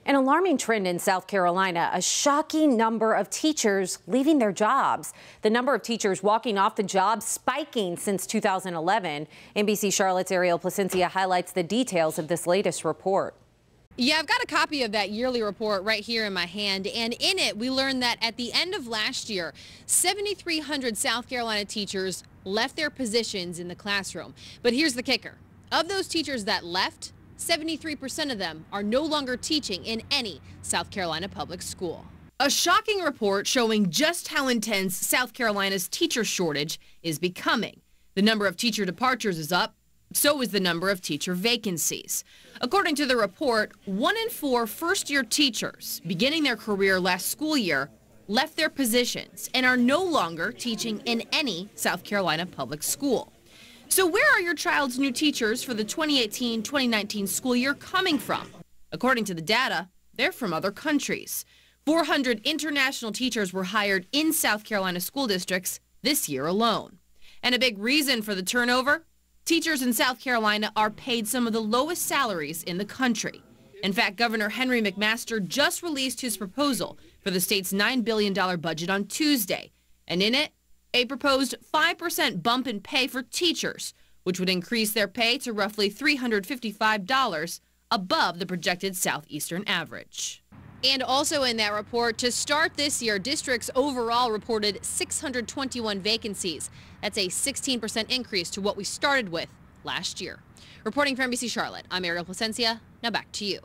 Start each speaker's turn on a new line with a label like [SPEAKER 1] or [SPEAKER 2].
[SPEAKER 1] An alarming trend in South Carolina, a shocking number of teachers leaving their jobs. The number of teachers walking off the job spiking since 2011. NBC Charlotte's Ariel Placencia highlights the details of this latest report.
[SPEAKER 2] Yeah, I've got a copy of that yearly report right here in my hand, and in it we learned that at the end of last year, 7,300 South Carolina teachers left their positions in the classroom. But here's the kicker. Of those teachers that left, 73% of them are no longer teaching in any South Carolina public school. A shocking report showing just how intense South Carolina's teacher shortage is becoming. The number of teacher departures is up, so is the number of teacher vacancies. According to the report, 1 in 4 first-year teachers beginning their career last school year left their positions and are no longer teaching in any South Carolina public school. So where are your child's new teachers for the 2018-2019 school year coming from? According to the data, they're from other countries. 400 international teachers were hired in South Carolina school districts this year alone. And a big reason for the turnover? Teachers in South Carolina are paid some of the lowest salaries in the country. In fact, Governor Henry McMaster just released his proposal for the state's $9 billion budget on Tuesday. And in it, a proposed 5% bump in pay for teachers, which would increase their pay to roughly $355 above the projected Southeastern average. And also in that report, to start this year, districts overall reported 621 vacancies. That's a 16% increase to what we started with last year. Reporting for NBC Charlotte, I'm Ariel Placencia. Now back to you.